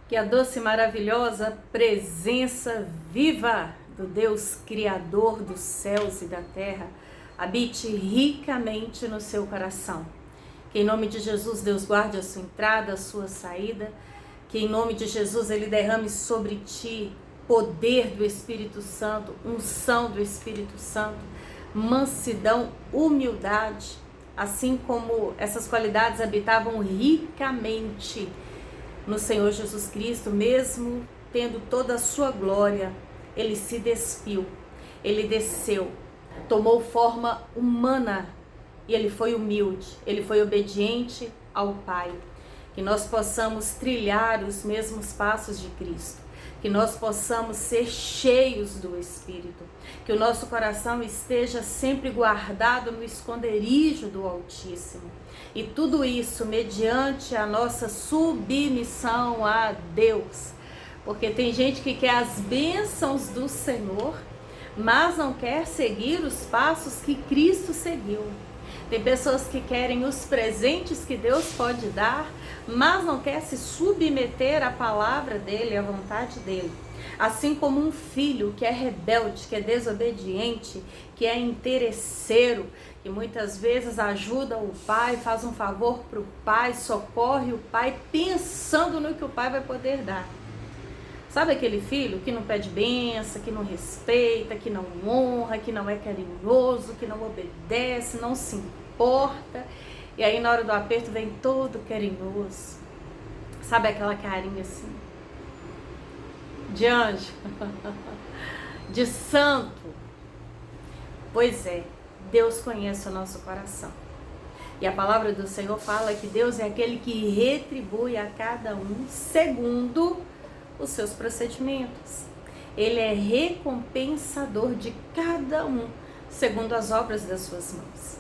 Que a doce e maravilhosa presença viva do Deus Criador dos céus e da terra habite ricamente no seu coração. Que em nome de Jesus Deus guarde a sua entrada, a sua saída. Que em nome de Jesus Ele derrame sobre ti poder do Espírito Santo, unção do Espírito Santo, mansidão, humildade, assim como essas qualidades habitavam ricamente no Senhor Jesus Cristo, mesmo tendo toda a sua glória. Ele se despiu, ele desceu, tomou forma humana e ele foi humilde, ele foi obediente ao Pai. Que nós possamos trilhar os mesmos passos de Cristo, que nós possamos ser cheios do Espírito, que o nosso coração esteja sempre guardado no esconderijo do Altíssimo. E tudo isso mediante a nossa submissão a Deus. Porque tem gente que quer as bênçãos do Senhor, mas não quer seguir os passos que Cristo seguiu. Tem pessoas que querem os presentes que Deus pode dar, mas não quer se submeter à palavra dele, à vontade dele. Assim como um filho que é rebelde, que é desobediente, que é interesseiro, que muitas vezes ajuda o pai, faz um favor para o pai, socorre o pai, pensando no que o pai vai poder dar. Sabe aquele filho que não pede bênção, que não respeita, que não honra, que não é carinhoso, que não obedece, não se importa, e aí na hora do aperto vem todo carinhoso. Sabe aquela carinha assim? De anjo, de santo. Pois é, Deus conhece o nosso coração. E a palavra do Senhor fala que Deus é aquele que retribui a cada um segundo os seus procedimentos. Ele é recompensador de cada um segundo as obras das suas mãos.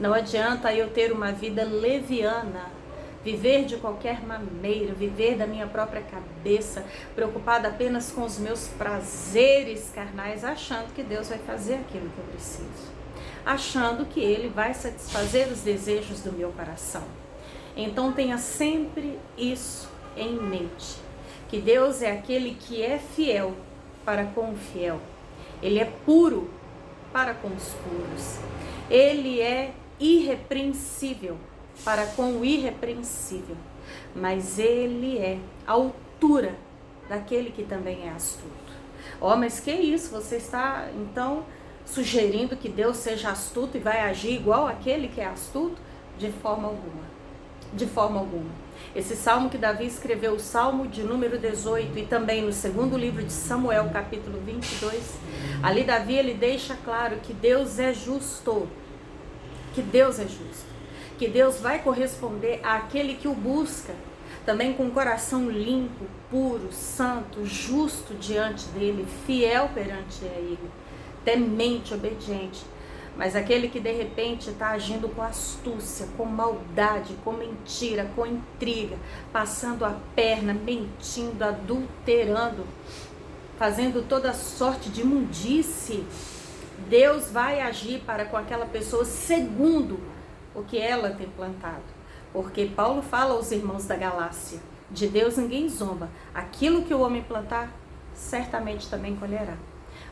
Não adianta eu ter uma vida leviana, viver de qualquer maneira, viver da minha própria cabeça, preocupada apenas com os meus prazeres carnais, achando que Deus vai fazer aquilo que eu preciso, achando que Ele vai satisfazer os desejos do meu coração. Então tenha sempre isso em mente, que Deus é aquele que é fiel para com o fiel, Ele é puro para com os puros, Ele é irrepreensível para com o irrepreensível, mas Ele é a altura daquele que também é astuto. Oh, mas que isso? Você está então sugerindo que Deus seja astuto e vai agir igual aquele que é astuto? De forma alguma. De forma alguma. Esse salmo que Davi escreveu, o salmo de número 18, e também no segundo livro de Samuel, capítulo 22, ali Davi ele deixa claro que Deus é justo, que Deus é justo, que Deus vai corresponder àquele que o busca, também com o coração limpo, puro, santo, justo diante dele, fiel perante a ele, temente, obediente. Mas aquele que de repente está agindo com astúcia, com maldade, com mentira, com intriga, passando a perna, mentindo, adulterando, fazendo toda sorte de imundície, Deus vai agir para com aquela pessoa segundo o que ela tem plantado. Porque Paulo fala aos irmãos da Galácia, de Deus ninguém zomba, aquilo que o homem plantar, certamente também colherá.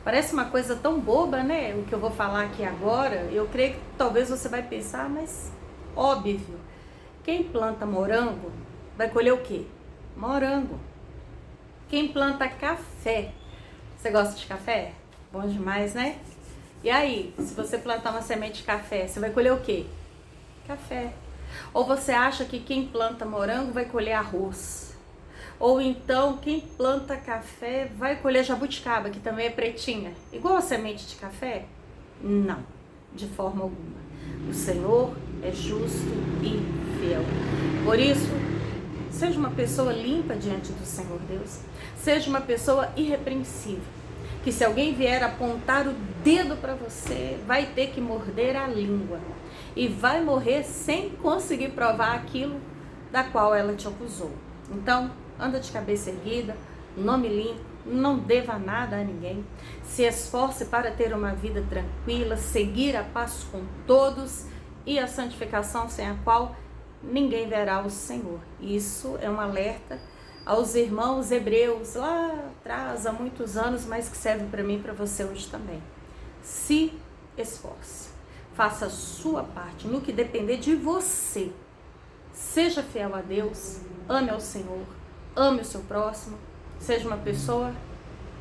Parece uma coisa tão boba, né? O que eu vou falar aqui agora, eu creio que talvez você vai pensar, mas óbvio, quem planta morango vai colher o quê? Morango. Quem planta café, você gosta de café? Bom demais, né? E aí, se você plantar uma semente de café, você vai colher o quê? Café. Ou você acha que quem planta morango vai colher arroz? Ou então quem planta café vai colher jabuticaba, que também é pretinha, igual a semente de café? Não, de forma alguma. O Senhor é justo e fiel. Por isso, seja uma pessoa limpa diante do Senhor Deus, seja uma pessoa irrepreensível, que se alguém vier apontar o dedo para você, vai ter que morder a língua e vai morrer sem conseguir provar aquilo da qual ela te acusou. Então, anda de cabeça erguida, nome limpo, não deva nada a ninguém, se esforce para ter uma vida tranquila, seguir a paz com todos e a santificação sem a qual ninguém verá o Senhor. Isso é um alerta aos irmãos hebreus lá atrás, há muitos anos, mas que serve para mim e para você hoje também. Se esforce, faça a sua parte no que depender de você. Seja fiel a Deus, ame ao Senhor, ame o seu próximo, seja uma pessoa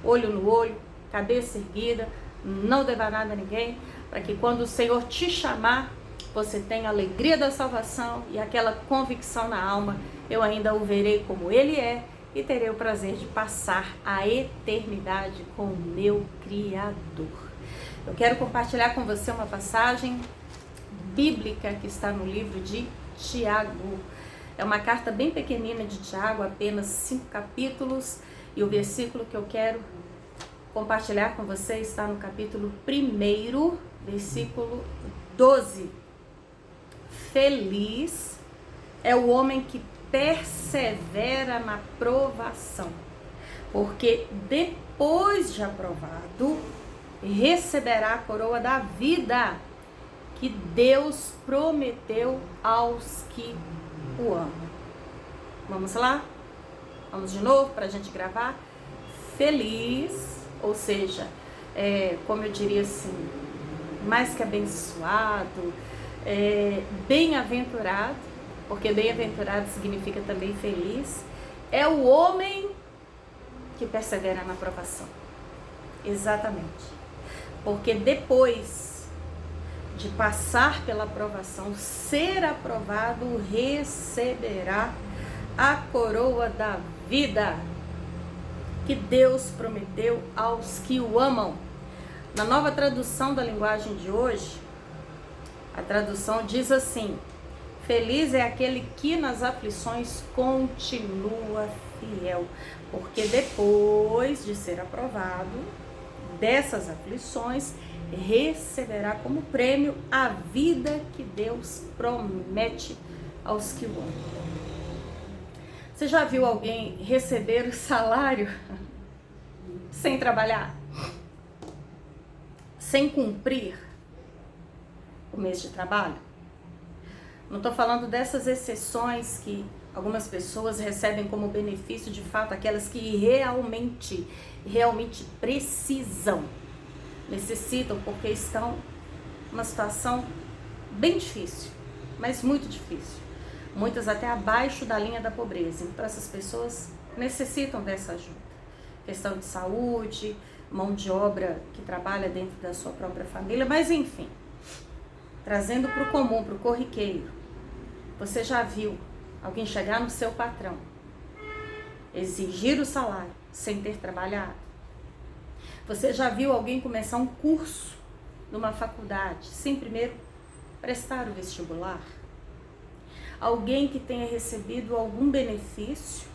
olho no olho, cabeça erguida, não deva nada a ninguém, para que quando o Senhor te chamar, você tenha a alegria da salvação e aquela convicção na alma: eu ainda o verei como Ele é e terei o prazer de passar a eternidade com o meu Criador. Eu quero compartilhar com você uma passagem bíblica que está no livro de Tiago. É uma carta bem pequenina de Tiago, apenas 5 capítulos, e o versículo que eu quero compartilhar com você está no capítulo 1, versículo 12. Feliz é o homem que persevera na provação, porque depois de aprovado, receberá a coroa da vida que Deus prometeu aos que o amam. Vamos lá? Vamos de novo para a gente gravar? Feliz, ou seja, como eu diria assim, mais que abençoado, bem-aventurado, porque bem-aventurado significa também feliz, é o homem que persevera na provação. Exatamente. Porque depois de passar pela provação, ser aprovado, receberá a coroa da vida que Deus prometeu aos que o amam. Na nova tradução da linguagem de hoje, a tradução diz assim: feliz é aquele que nas aflições continua fiel, porque depois de ser aprovado dessas aflições, receberá como prêmio a vida que Deus promete aos que o amam. Você já viu alguém receber o salário sem trabalhar? Sem cumprir o mês de trabalho? Não estou falando dessas exceções que algumas pessoas recebem como benefício, de fato, aquelas que realmente precisam, necessitam, porque estão numa situação bem difícil, mas muito difícil. Muitas até abaixo da linha da pobreza. Então essas pessoas necessitam dessa ajuda. Questão de saúde, mão de obra que trabalha dentro da sua própria família, mas enfim, trazendo para o comum, para o corriqueiro. Você já viu alguém chegar no seu patrão, exigir o salário sem ter trabalhado? Você já viu alguém começar um curso numa faculdade sem primeiro prestar o vestibular? Alguém que tenha recebido algum benefício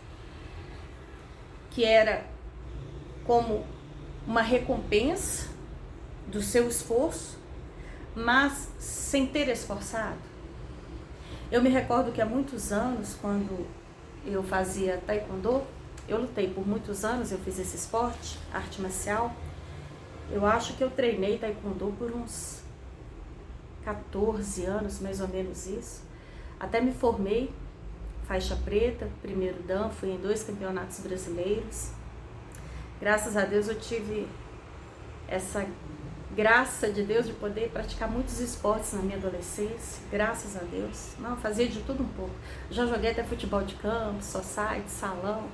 que era como uma recompensa do seu esforço, mas sem ter esforçado? Eu me recordo que há muitos anos, quando eu fazia taekwondo, eu lutei por muitos anos, eu fiz esse esporte, arte marcial. Eu acho que eu treinei taekwondo por uns 14 anos, mais ou menos isso. Até me formei, faixa preta, primeiro dan, fui em 2 campeonatos brasileiros. Graças a Deus eu tive essa graça de Deus de poder praticar muitos esportes na minha adolescência, graças a Deus. Não, fazia de tudo um pouco. Já joguei até futebol de campo, society, salão.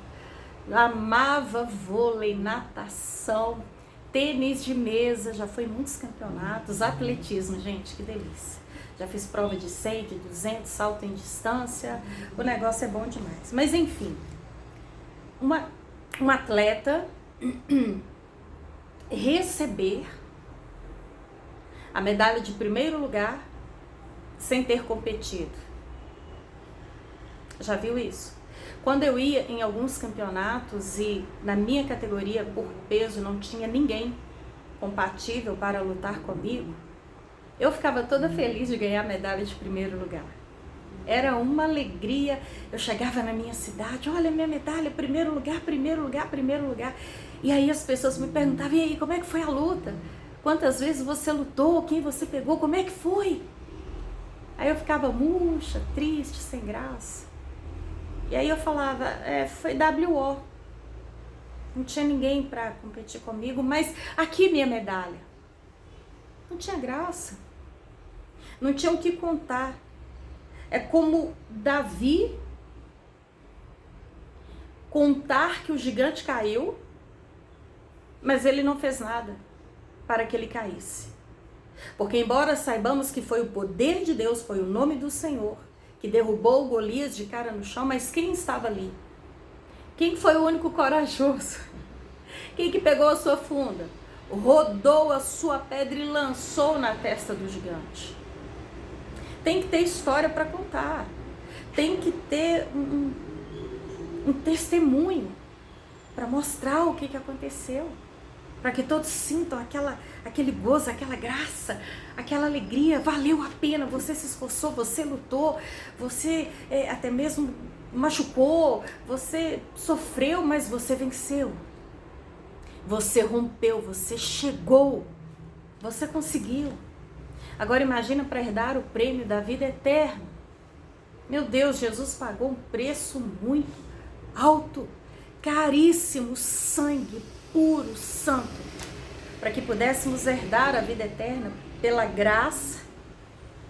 Eu amava vôlei, natação, tênis de mesa, já fui em muitos campeonatos, atletismo, gente, que delícia. Já fiz prova de 100, de 200, salto em distância, o negócio é bom demais. Mas enfim, um atleta receber a medalha de primeiro lugar sem ter competido. Já viu isso? Quando eu ia em alguns campeonatos e na minha categoria por peso não tinha ninguém compatível para lutar comigo, eu ficava toda feliz de ganhar a medalha de primeiro lugar. Era uma alegria. Eu chegava na minha cidade, olha minha medalha, primeiro lugar, primeiro lugar, primeiro lugar. E aí as pessoas me perguntavam, e aí, como é que foi a luta? Quantas vezes você lutou? Quem você pegou? Como é que foi? Aí eu ficava murcha, triste, sem graça. E aí eu falava, foi WO. Não tinha ninguém para competir comigo, mas aqui minha medalha. Não tinha graça. Não tinha o que contar. É como Davi contar que o gigante caiu, mas ele não fez nada para que ele caísse. Porque embora saibamos que foi o poder de Deus, foi o nome do Senhor, que derrubou Golias de cara no chão, mas quem estava ali? Quem foi o único corajoso? Quem que pegou a sua funda, rodou a sua pedra e lançou na testa do gigante? Tem que ter história para contar. Tem que ter um testemunho para mostrar o que aconteceu. Para que todos sintam aquele gozo, aquela graça, aquela alegria. Valeu a pena, você se esforçou, você lutou, você até mesmo machucou, você sofreu, mas você venceu. Você rompeu, você chegou, você conseguiu. Agora imagina para herdar o prêmio da vida eterna. Meu Deus, Jesus pagou um preço muito alto, caríssimo, sangue puro, santo, para que pudéssemos herdar a vida eterna pela graça,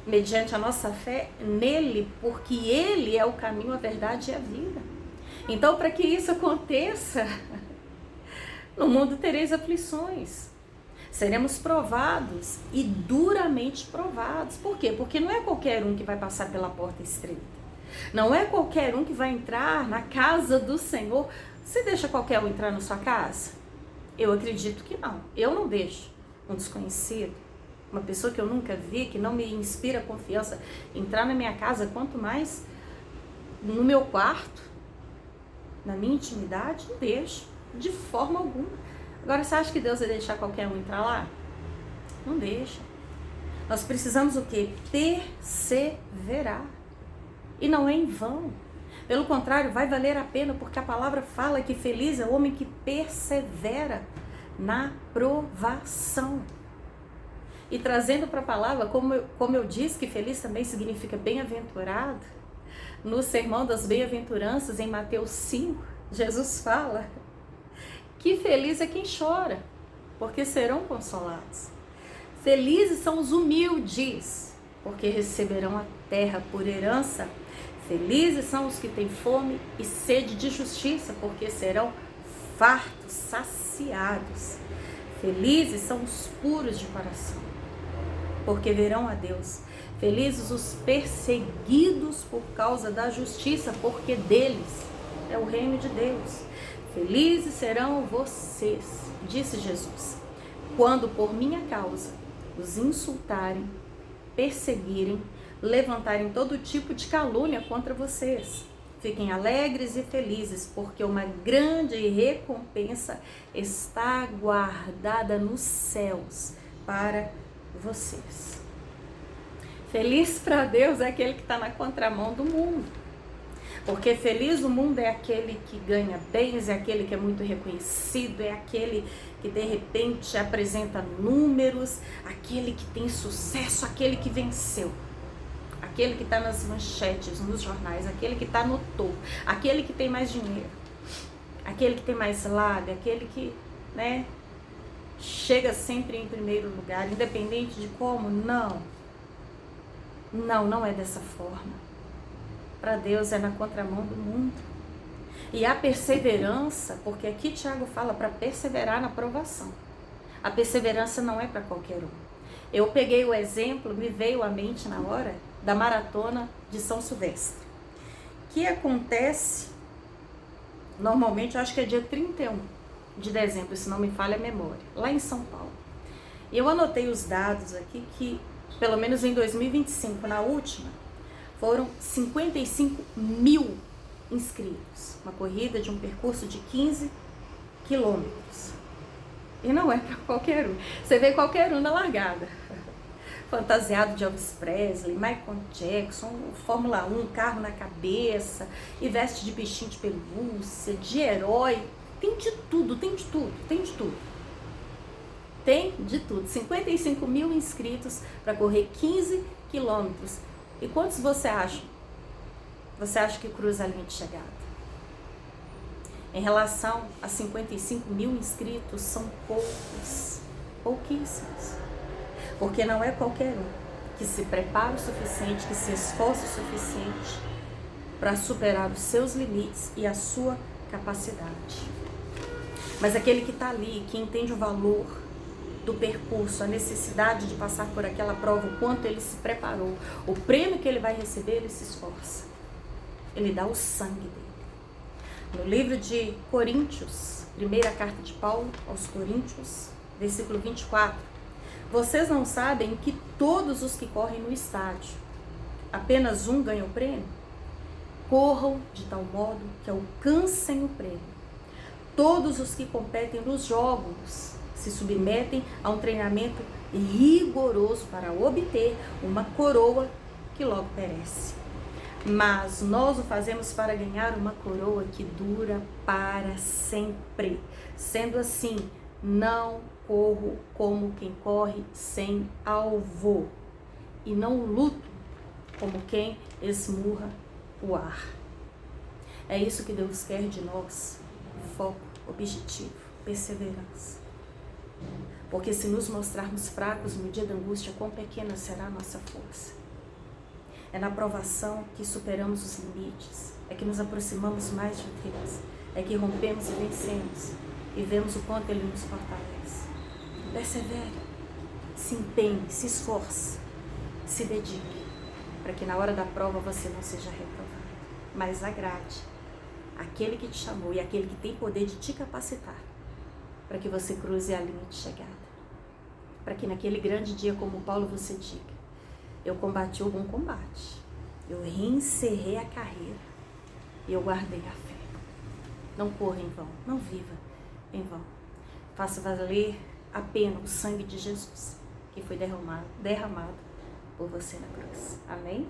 mediante a nossa fé nele, porque ele é o caminho, a verdade e a vida. Então, para que isso aconteça, no mundo tereis aflições. Seremos provados e duramente provados. Por quê? Porque não é qualquer um que vai passar pela porta estreita. Não é qualquer um que vai entrar na casa do Senhor. Você deixa qualquer um entrar na sua casa? Eu acredito que não. Eu não deixo um desconhecido, uma pessoa que eu nunca vi, que não me inspira confiança, entrar na minha casa, quanto mais no meu quarto, na minha intimidade, não deixo, de forma alguma. Agora, você acha que Deus vai deixar qualquer um entrar lá? Não deixa. Nós precisamos o quê? Perseverar. E não é em vão. Pelo contrário, vai valer a pena, porque a palavra fala que feliz é o homem que persevera na provação. E trazendo para a palavra, como eu disse, que feliz também significa bem-aventurado, no Sermão das Bem-aventuranças, em Mateus 5, Jesus fala que feliz é quem chora, porque serão consolados. Felizes são os humildes, porque receberão a terra por herança. Felizes são os que têm fome e sede de justiça, porque serão fartos, saciados. Felizes são os puros de coração, porque verão a Deus. Felizes os perseguidos por causa da justiça, porque deles é o reino de Deus. Felizes serão vocês, disse Jesus, quando por minha causa os insultarem, perseguirem, levantarem todo tipo de calúnia contra vocês. Fiquem alegres e felizes, porque uma grande recompensa está guardada nos céus para vocês. Feliz para Deus é aquele que está na contramão do mundo. Porque feliz o mundo é aquele que ganha bens, é aquele que é muito reconhecido, é aquele que de repente apresenta números, aquele que tem sucesso, aquele que venceu. Aquele que está nas manchetes, nos jornais, aquele que está no topo, aquele que tem mais dinheiro, aquele que tem mais lábia, aquele que, chega sempre em primeiro lugar, independente de como. Não é dessa forma. Para Deus é na contramão do mundo. E a perseverança, porque aqui Tiago fala para perseverar na provação. A perseverança não é para qualquer um. Eu peguei o exemplo, me veio à mente na hora, da maratona de São Silvestre, que acontece, normalmente, eu acho que é dia 31 de dezembro, se não me falha a memória, lá em São Paulo. E eu anotei os dados aqui que, pelo menos em 2025, na última, foram 55 mil inscritos. Uma corrida de um percurso de 15 quilômetros. E não é para qualquer um. Você vê qualquer um na largada. Fantasiado de Elvis Presley, Michael Jackson, Fórmula 1, carro na cabeça, e veste de bichinho de pelúcia, de herói. Tem de tudo, tem de tudo, tem de tudo. Tem de tudo. 55 mil inscritos para correr 15 quilômetros. E quantos você acha você acha que cruza a linha de chegada? Em relação a 55 mil inscritos, são poucos, pouquíssimos. Porque não é qualquer um que se prepara o suficiente, que se esforça o suficiente para superar os seus limites e a sua capacidade. Mas aquele que está ali, que entende o valor do percurso, a necessidade de passar por aquela prova, o quanto ele se preparou, o prêmio que ele vai receber, ele se esforça. Ele dá o sangue dele. No livro de Coríntios, primeira carta de Paulo aos Coríntios, versículo 24, vocês não sabem que todos os que correm no estádio, apenas um ganha o prêmio? Corram de tal modo que alcancem o prêmio. Todos os que competem nos jogos se submetem a um treinamento rigoroso para obter uma coroa que logo perece. Mas nós o fazemos para ganhar uma coroa que dura para sempre. Sendo assim, não corro como quem corre sem alvo, e não luto como quem esmurra o ar. É isso que Deus quer de nós: foco, objetivo, perseverança. Porque se nos mostrarmos fracos no dia da angústia, quão pequena será a nossa força. É na provação que superamos os limites, é que nos aproximamos mais de Deus, é que rompemos e vencemos e vemos o quanto Ele nos fortalece. Persevere, se empenhe, se esforce, se dedique, para que na hora da prova você não seja reprovado, mas agrade aquele que te chamou e aquele que tem poder de te capacitar, para que você cruze a linha de chegada, para que naquele grande dia, como Paulo, você diga: eu combati o bom combate, eu reencerrei a carreira e eu guardei a fé. Não corra em vão, não viva em vão. Faça valer a pena o sangue de Jesus que foi derramado por você na cruz. Amém?